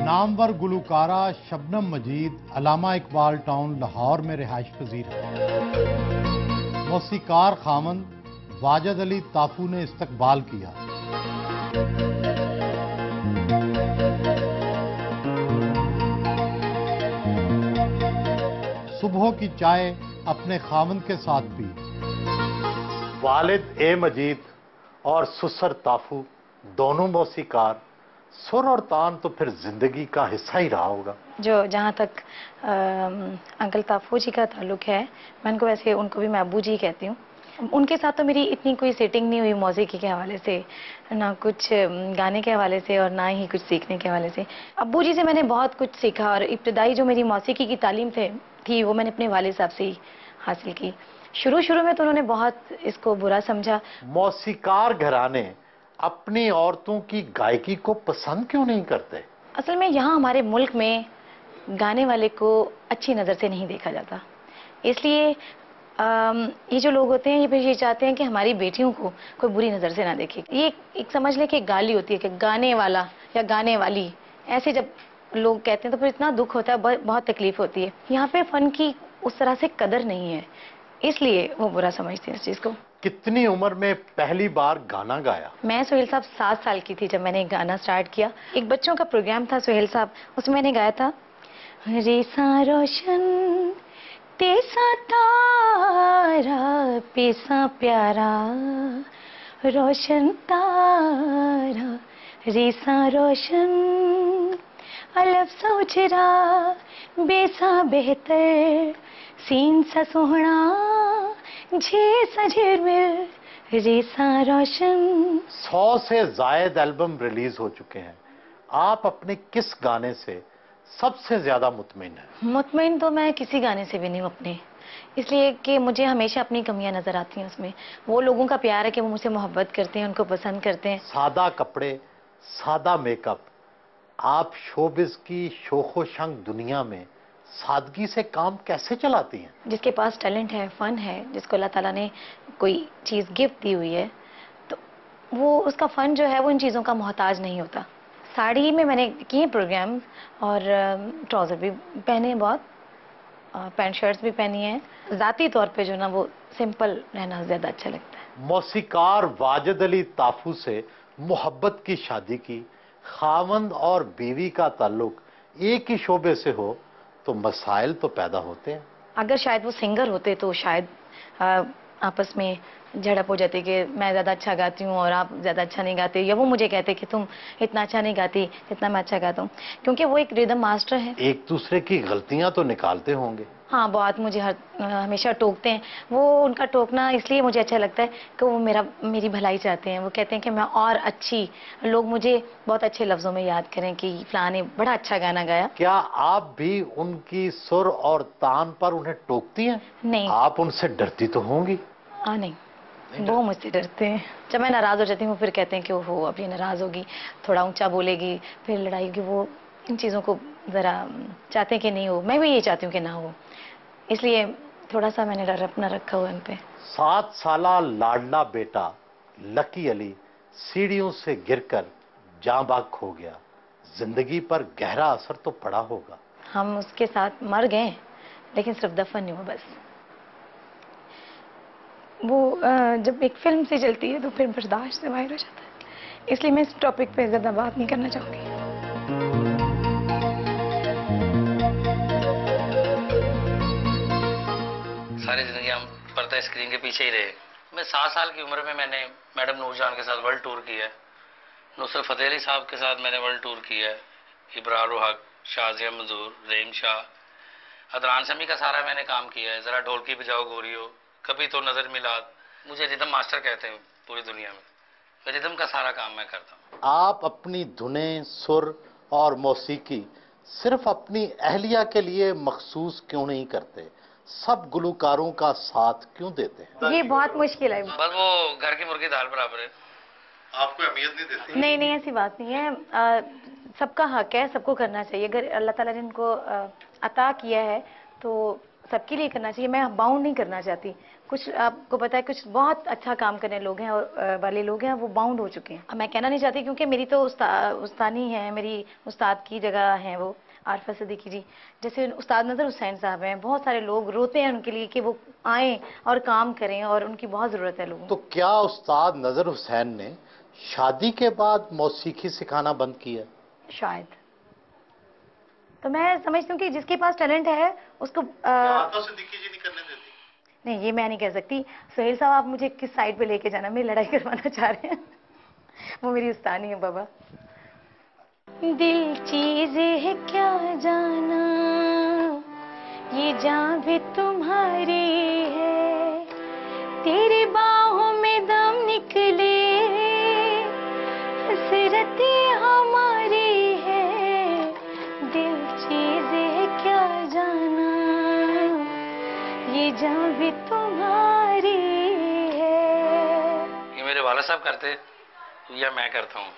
नामवर गुलकारा शबनम मजीद Allama Iqbal town Lahore में रिहाइश पजीर है। मौसीकार खामंद वाजिद अली ताफू ने इस्तकबाल किया। सुबह की चाय अपने खामंद के साथ पी। वालिद ए मजीद और सुसर ताफू दोनों मौसीकार, सुर और तान तो फिर जिंदगी का हिस्सा ही रहा होगा। जो जहाँ तक अंकल ताफू जी का ताल्लुक है, मैं उनको वैसे उनको भी मैं अब्बू जी कहती हूँ। उनके साथ तो मेरी इतनी कोई सेटिंग नहीं हुई मौसीकी के हवाले से, ना कुछ गाने के हवाले से और ना ही कुछ सीखने के हवाले से। अब्बू जी से मैंने बहुत कुछ सीखा और इब्तदाई जो मेरी मौसीकी की तालीम थी वो मैंने अपने वालिद साहब से ही हासिल की। शुरू में तो उन्होंने बहुत इसको बुरा समझा। मौसीकार घराने अपनी औरतों की गायकी को पसंद क्यों नहीं करते? असल में यहाँ हमारे मुल्क में गाने वाले को अच्छी नज़र से नहीं देखा जाता, इसलिए ये जो लोग होते हैं ये फिर ये चाहते हैं कि हमारी बेटियों को कोई बुरी नज़र से ना देखे। ये एक समझ लें कि गाली होती है कि गाने वाला या गाने वाली, ऐसे जब लोग कहते हैं तो फिर इतना दुख होता है, बहुत तकलीफ होती है। यहाँ पे फ़न की उस तरह से कदर नहीं है, इसलिए वो बुरा समझते हैं इस चीज़ को। कितनी उम्र में पहली बार गाना गाया? मैं सुहेल साहब 7 साल की थी जब मैंने गाना स्टार्ट किया। एक बच्चों का प्रोग्राम था सुहेल साहब, उसमें मैंने गाया था रेसा रोशन तेसा तारा पेसा प्यारा रोशन तारा रेसा रोशन अलफ सा उजरा बेसा बेहतर सीन सा सोहना झे सा झिरमिर रेसा रोशन। 100 से जायद एल्बम रिलीज हो चुके हैं। आप अपने किस गाने से सबसे ज्यादा मुतमिन है? मुतमिन तो मैं किसी गाने से भी नहीं हूँ अपने, इसलिए कि मुझे हमेशा अपनी कमियां नजर आती हैं उसमें। वो लोगों का प्यार है कि वो मुझसे मोहब्बत करते हैं, उनको पसंद करते हैं। सादा कपड़े, सादा मेकअप, आप शोबिज की शोखो शंग दुनिया में सादगी से काम कैसे चलाती हैं? जिसके पास टैलेंट है, फन है, जिसको अल्लाह ताला ने कोई चीज़ गिफ्ट दी हुई है, तो वो उसका फन जो है वो इन चीज़ों का मोहताज नहीं होता। साड़ी में मैंने किए प्रोग्राम और ट्राउज़र भी पहने, बहुत पैंट शर्ट्स भी पहनी है। ज़ाती तौर पे जो ना वो सिंपल रहना ज़्यादा अच्छा लगता है। मौसीकार वाजिद अली ताफू से मोहब्बत की शादी की, खावंद और बीवी का ताल्लुक एक ही शोबे से हो तो मसाइल तो पैदा होते हैं। अगर शायद वो सिंगर होते तो शायद आपस में झड़प हो जाती कि मैं ज़्यादा अच्छा गाती हूँ और आप ज़्यादा अच्छा नहीं गाते, या वो मुझे कहते कि तुम इतना अच्छा नहीं गाती जितना मैं अच्छा गाता हूँ, क्योंकि वो एक रिदम मास्टर है। एक दूसरे की गलतियां तो निकालते होंगे। हाँ, बहुत मुझे हमेशा टोकते हैं। वो उनका टोकना इसलिए मुझे अच्छा लगता है कि वो मेरी भलाई चाहते हैं। वो कहते हैं कि मैं और अच्छी, लोग मुझे बहुत अच्छे लफ्ज़ों में याद करें कि फ़लाँ ने बड़ा अच्छा गाना गाया। क्या आप भी उनकी सुर और तान पर उन्हें टोकती हैं? नहीं। आप उनसे डरती तो होंगी? नहीं, वो मुझसे डरते हैं। जब मैं नाराज़ हो जाती हूँ फिर कहते हैं कि ओहो अब ये नाराज़ होगी, थोड़ा ऊंचा बोलेगी, फिर लड़ाई होगी। वो इन चीज़ों को ज़रा चाहते हैं कि नहीं हो। मैं भी ये चाहती हूँ कि ना हो, इसलिए थोड़ा सा मैंने डर अपना रखा हुआ इन पे। 7 साला लाडला बेटा लकी अली सीढ़ियों से गिरकर जाँ बाग खो गया। जिंदगी पर गहरा असर तो पड़ा होगा। हम उसके साथ मर गए लेकिन सिर्फ दफन नहीं हुआ बस। वो जब एक फिल्म से चलती है तो फिर बर्दाश्त से बाहर हो जाता है, इसलिए मैं इस टॉपिक पे ज़्यादा बात नहीं करना चाहूँगी। सारी जिंदगी हम पर्दा स्क्रीन के पीछे ही रहे। मैं 7 साल की उम्र में मैंने मैडम नूरजान के साथ वर्ल्ड टूर किया है, नुसरत फतेह अली साहब के साथ मैंने वर्ल्ड टूर किया है, इब्रार हक, शाजिया मंजूर, रहीम शाह, अदनान शमी का सारा मैंने काम किया है। ज़रा ढोलकी बजाओ गोरियो, कभी तो नज़र मिलाद। मुझे रिदम मास्टर कहते हैं पूरी दुनिया में, मैं रिदम का सारा काम मैं करता हूँ। आप अपनी धुनें, सुर और मौसीकी सिर्फ अपनी अहलिया के लिए मखसूस क्यों नहीं करते? सब गुलकारों का साथ क्यों देते हैं? ये बहुत मुश्किल है। बस वो घर की मुर्गी दाल बराबर है। आपको अहमियत नहीं देती? नहीं, ऐसी बात नहीं है। सबका हक है, सबको करना चाहिए। अगर अल्लाह ताला ने इनको अता किया है तो सबके लिए करना चाहिए, मैं बाउंड नहीं करना चाहती। कुछ आपको पता है कुछ बहुत अच्छा काम करने लोग हैं और वाले लोग हैं वो बाउंड हो चुके हैं। अब मैं कहना नहीं चाहती क्योंकि मेरी तो उस्तानी है, मेरी उस्ताद की जगह है वो आरफा सिद्दीकी जी। जैसे उस्ताद नज़र हुसैन साहब हैं, बहुत सारे लोग रोते हैं उनके लिए कि वो आएँ और काम करें और उनकी बहुत ज़रूरत है लोगों को। तो क्या उस्ताद नजर हुसैन ने शादी के बाद मौसीकी सिखाना बंद किया? शायद। तो मैं समझती हूँ कि जिसके पास टैलेंट है उसको सिद्दीकी जी नहीं करने देती? नहीं, ये मैं नहीं कह सकती। सोहेल साहब आप मुझे किस साइड पे लेके जाना, मैं लड़ाई करवाना चाह रहे हैं? वो मेरी उस्तानी है बाबा। दिल चीज है क्या जाना, ये जान भी तुम्हारी है, तेरी बाहों में दम निकले, हसरतें हमारी है, दिल चीज है क्या जाना, ये जान भी तुम्हारी है। ये मेरे वाला साहब करते या मैं करता हूँ।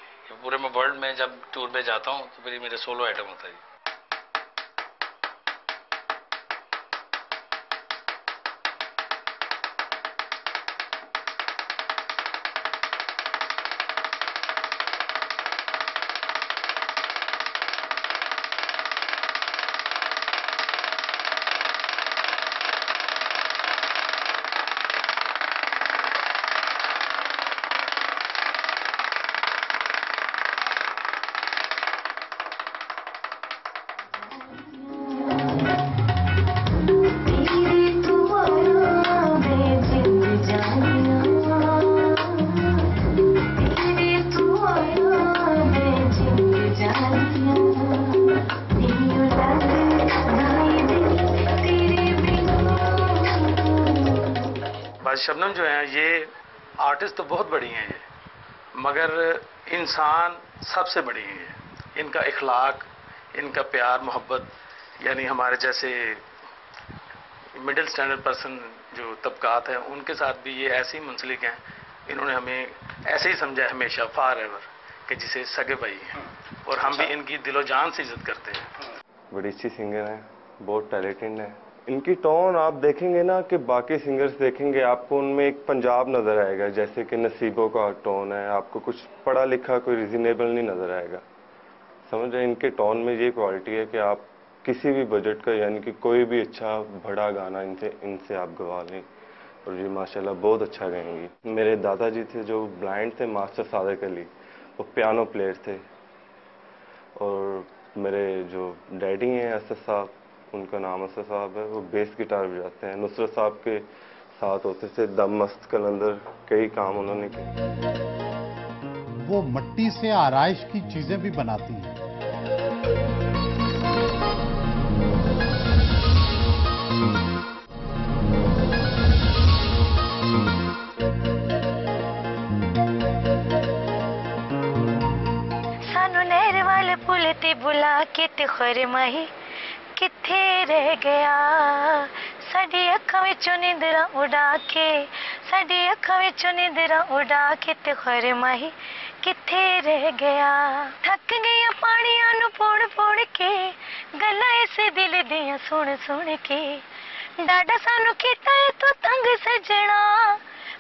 पूरे में वर्ल्ड में जब टूर पे जाता हूँ तो फिर मेरे सोलो आइटम होता है। शबनम जो है ये आर्टिस्ट तो बहुत बड़ी हैं ये, मगर इंसान सबसे बड़ी हैं ये। इनका इखलाक, इनका प्यार मोहब्बत, यानी हमारे जैसे मिडिल स्टैंडर्ड पर्सन जो तबकात हैं उनके साथ भी ये ऐसे ही मुंसलिक हैं। इन्होंने हमें ऐसे ही समझा हमेशा फॉर एवर कि जिसे सगे भाई हैं, और हम भी इनकी दिलो जान से इज्जत करते हैं। बड़ी अच्छी सिंगर है, बहुत टैलेंटेड है। इनकी टोन आप देखेंगे ना कि बाकी सिंगर्स देखेंगे आपको उनमें एक पंजाब नज़र आएगा, जैसे कि नसीबों का टोन है, आपको कुछ पढ़ा लिखा कोई रीजनेबल नहीं नज़र आएगा। समझ रहे, इनके टोन में ये क्वालिटी है कि आप किसी भी बजट का, यानी कि कोई भी अच्छा बड़ा गाना इनसे आप गवा लें, और ये माशाल्लाह बहुत अच्छा गाएंगी। मेरे दादाजी थे जो ब्लाइंड थे, मास्टर सादिक अली, वो पियानो प्लेयर थे। और मेरे जो डैडी हैं असद साहब, उनका नाम असद साहब है, वो बेस गिटार बजाते हैं। नुसरत साहब के साथ होते थे दम मस्त कलंदर, कई काम उन्होंने किए। वो मिट्टी से आराइश की चीजें भी बनाती हैं। सानू नहर वाले पुल ते बुला के ते खरे माही किथे रह गया, साडी अखां विचों नींदरां उड़ा के, साडी अखां विचों नींदरां उड़ा के ते खरे माही किथे रह गया। थक गईयां पानियां नू पोड़ पोड़ के, गल्लां इस दिल दियां सुन सुन के, डाडा सानू कीता है तू तंग सजना,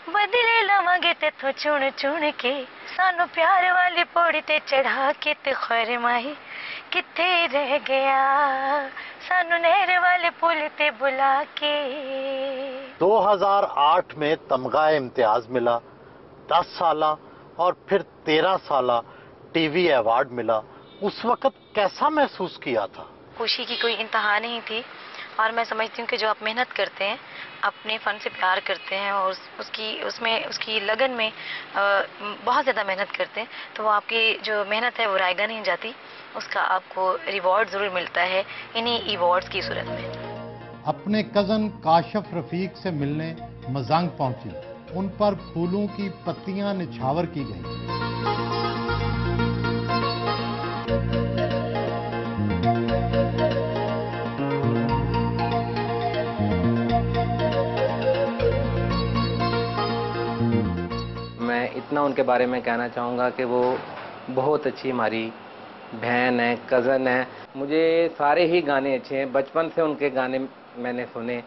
बदले लवांगे तेथों चुन चुन के, सानू प्यार वाली पौड़ी ते चढ़ा के ते खरे माही किथे रह गया, सानू नहर वाले पुल ते बुला के। 2008 में तमगा इम्तियाज मिला, 10 साला और फिर 13 साला टीवी अवार्ड मिला। उस वक्त कैसा महसूस किया था? खुशी की कोई इंतहा नहीं थी, और मैं समझती हूँ कि जो आप मेहनत करते हैं, अपने फन से प्यार करते हैं और उसकी लगन में बहुत ज़्यादा मेहनत करते हैं, तो वो आपकी जो मेहनत है वो रायगा नहीं जाती, उसका आपको रिवॉर्ड ज़रूर मिलता है इन्हीं अवार्ड्स की सूरत में। अपने कज़न काशिफ रफीक से मिलने मजांग पहुंची, उन पर फूलों की पत्तियां निछावर की गईं। मैं इतना उनके बारे में कहना चाहूँगा कि वो बहुत अच्छी हमारी बहन है, कज़न है। मुझे सारे ही गाने अच्छे हैं, बचपन से उनके गाने मैंने सुने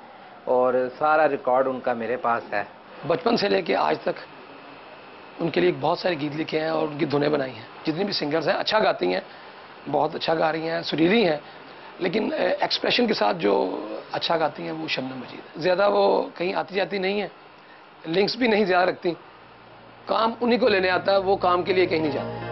और सारा रिकॉर्ड उनका मेरे पास है। बचपन से लेके आज तक उनके लिए बहुत सारे गीत लिखे हैं और उनकी धुनें बनाई हैं। जितनी भी सिंगर्स हैं अच्छा गाती हैं, बहुत अच्छा गा रही हैं, सुरीली हैं, लेकिन एक्सप्रेशन के साथ जो अच्छा गाती हैं वो शबनम मजीद है। ज़्यादा वो कहीं आती जाती नहीं है, लिंक्स भी नहीं ज़्यादा रखती, काम उन्हीं को लेने आता है, वो काम के लिए कहीं नहीं जाते।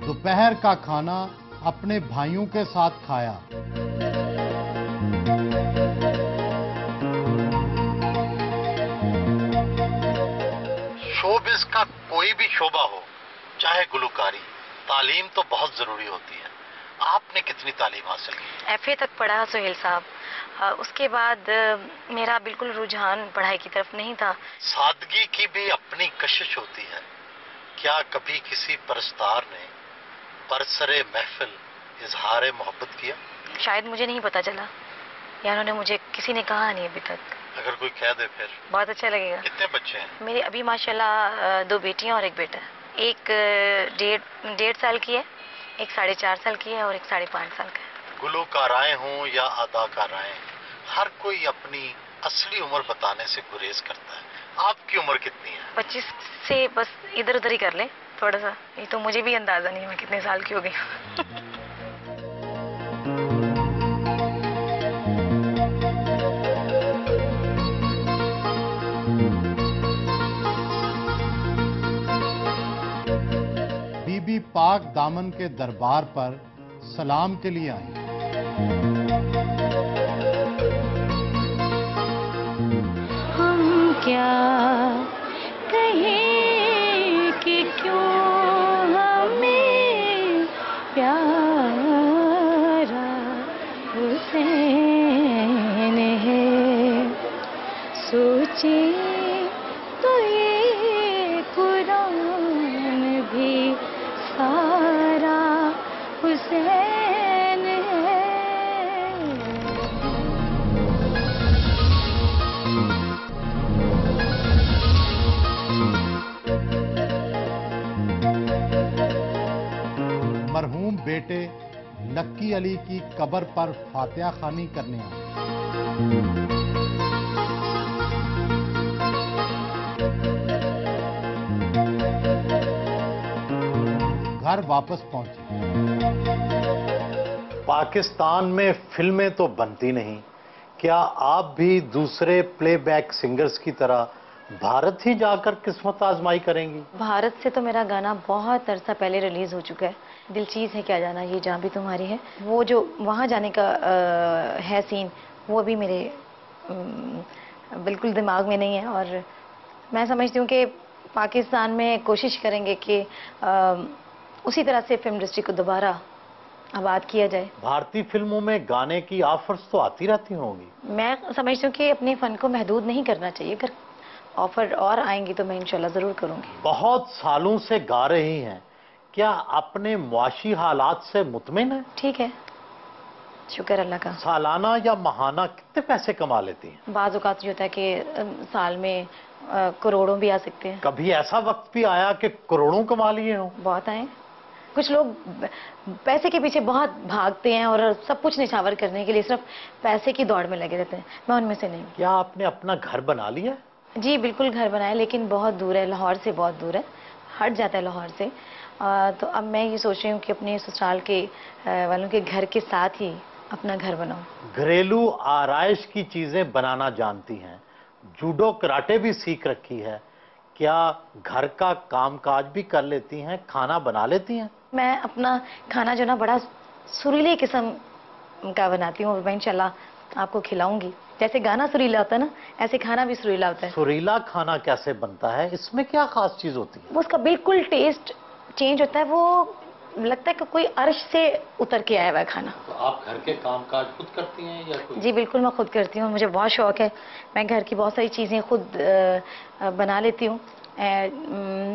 दोपहर का खाना अपने भाइयों के साथ खाया। शोबिज़ का कोई भी शोबा हो, चाहे गुलकारी, तालीम तो बहुत जरूरी होती है। आपने कितनी तालीम हासिल की? FA तक पढ़ा सुहेल साहब। उसके बाद मेरा बिल्कुल रुझान पढ़ाई की तरफ नहीं था। सादगी की भी अपनी कशिश होती है। क्या कभी किसी परस्तार ने बरसरे महफिल इजहार मोहब्बत किया? शायद मुझे नहीं पता चला, या उन्होंने मुझे किसी ने कहा नहीं अभी तक। अगर कोई कह दे फिर? बहुत अच्छा लगेगा। कितने बच्चे हैं? मेरी अभी माशाल्लाह 2 बेटियां और 1 बेटा। एक 1.5 साल की है, एक 4.5 साल की है और एक 5.5 साल का है। गुलकाराएं हों या अदाकाराएं, हर कोई अपनी असली उम्र बताने से गुरेज करता है। आपकी उम्र कितनी है? 25 से बस इधर उधर ही कर ले थोड़ा सा। ये तो मुझे भी अंदाजा नहीं है मैं कितने साल की हो गई। बीबी पाक दामन के दरबार पर सलाम के लिए आई। हम क्या कहें कि क्यों हमें प्यारा हुसैन है, सोचे तो ये कुरान भी सारा हुसैन है। मरहूम बेटे लक्की अली की कब्र पर फातिहा खानी करने आए। घर वापस पहुंचे। पाकिस्तान में फिल्में तो बनती नहीं, क्या आप भी दूसरे प्लेबैक सिंगर्स की तरह भारत ही जाकर किस्मत आजमाई करेंगी? भारत से तो मेरा गाना बहुत अरसा पहले रिलीज हो चुका है। दिल चीज़ है क्या जाना ये जहाँ भी तुम्हारी है, वो जो वहाँ जाने का है सीन, वो भी मेरे बिल्कुल दिमाग में नहीं है। और मैं समझती हूँ कि पाकिस्तान में कोशिश करेंगे कि उसी तरह से फिल्म इंडस्ट्री को दोबारा आबाद किया जाए। भारतीय फिल्मों में गाने की ऑफर्स तो आती रहती होंगी। मैं समझती हूँ कि अपने फन को महदूद नहीं करना चाहिए। अगर ऑफर और आएंगी तो मैं इंशाल्लाह जरूर करूंगी। बहुत सालों से गा रही हैं, क्या अपने मुआशी हालात से मुतमिन है? ठीक है, शुक्र अल्लाह का। सालाना या माहाना कितने पैसे कमा लेती हैं? बाज़ औक़ात होता है कि साल में करोड़ों भी आ सकते हैं। कभी ऐसा वक्त भी आया कि करोड़ों कमा लिए हों? बहुत आए। कुछ लोग पैसे के पीछे बहुत भागते हैं और सब कुछ निछावर करने के लिए सिर्फ पैसे की दौड़ में लगे रहते हैं। मैं उनमें से नहीं। क्या आपने अपना घर बना लिया? जी बिल्कुल, घर बनाया, लेकिन बहुत दूर है, लाहौर से बहुत दूर है, हट जाता है लाहौर से। तो अब मैं ये सोच रही हूँ कि अपने ससुराल के वालों के घर के साथ ही अपना घर बनाऊं। घरेलू आराइश की चीजें बनाना जानती हैं, जूडो कराटे भी सीख रखी है, क्या घर का कामकाज भी कर लेती हैं, खाना बना लेती हैं? मैं अपना खाना जो ना बड़ा सुरीले किस्म का बनाती हूँ, मैं इंशाल्लाह आपको खिलाऊंगी। जैसे गाना सुरीला होता है ना, ऐसे खाना भी सुरीला होता है। सुरीला खाना कैसे बनता है, इसमें क्या खास चीज होती है? वो उसका बिल्कुल टेस्ट चेंज होता है, वो लगता है कि कोई अर्श से उतर के आया हुआ है खाना। तो आप घर के कामकाज खुद करती हैं या कोई? जी बिल्कुल, मैं खुद करती हूँ, मुझे बहुत शौक है। मैं घर की बहुत सारी चीज़ें खुद बना लेती हूँ।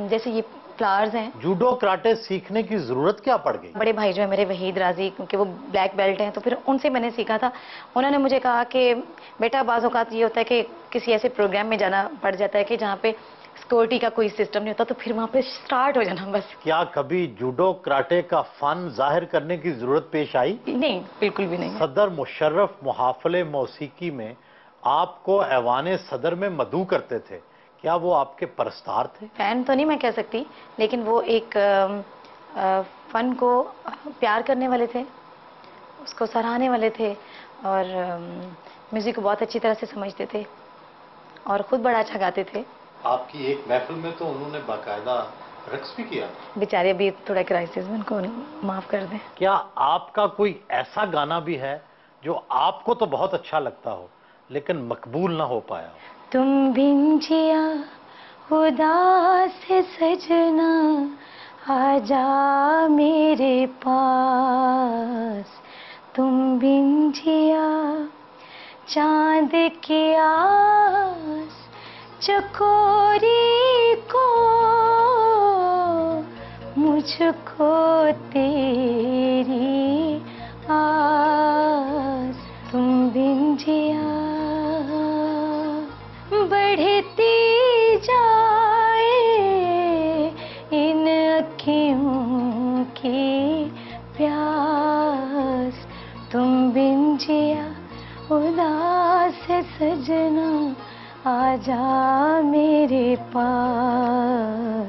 जैसे ये फ्लावर्स हैं। जूडो कराटे सीखने की जरूरत क्या पड़ गई? बड़े भाई जो है मेरे वहीद राजी, क्योंकि वो ब्लैक बेल्ट हैं, तो फिर उनसे मैंने सीखा था। उन्होंने मुझे कहा कि बेटा बाज़ औक़ात ये होता है कि किसी ऐसे प्रोग्राम में जाना पड़ जाता है कि जहाँ पे सिक्योरिटी का कोई सिस्टम नहीं होता, तो फिर वहाँ पे स्टार्ट हो जाना बस। क्या कभी जूडो कराटे का फन जाहिर करने की जरूरत पेश आई? नहीं, बिल्कुल भी नहीं। सदर मुशर्रफ मुहाफले मौसीकी में आपको ऐवाने सदर में मदऊ करते थे, क्या वो आपके परस्तार थे? फैन तो नहीं मैं कह सकती, लेकिन वो एक फन को प्यार करने वाले थे, उसको सराहने वाले थे, और म्यूजिक को बहुत अच्छी तरह से समझते थे, और खुद बड़ा अच्छा गाते थे। आपकी एक महफिल में तो उन्होंने बाकायदा रक्स भी किया। बेचारे अभी थोड़ा क्राइसिस में, उनको माफ कर दें। क्या आपका कोई ऐसा गाना भी है जो आपको तो बहुत अच्छा लगता हो लेकिन मकबूल ना हो पाया हो? तुम बिन जिया उदास सजना, आजा मेरे पास। तुम बिन जिया चांद की आस, चकोरी को मुझको तेरी आस। तुम बिन जिया बढ़ती जाए इन अखियों की प्यास। तुम बिन जिया उदास सजना, आजा मेरे पास।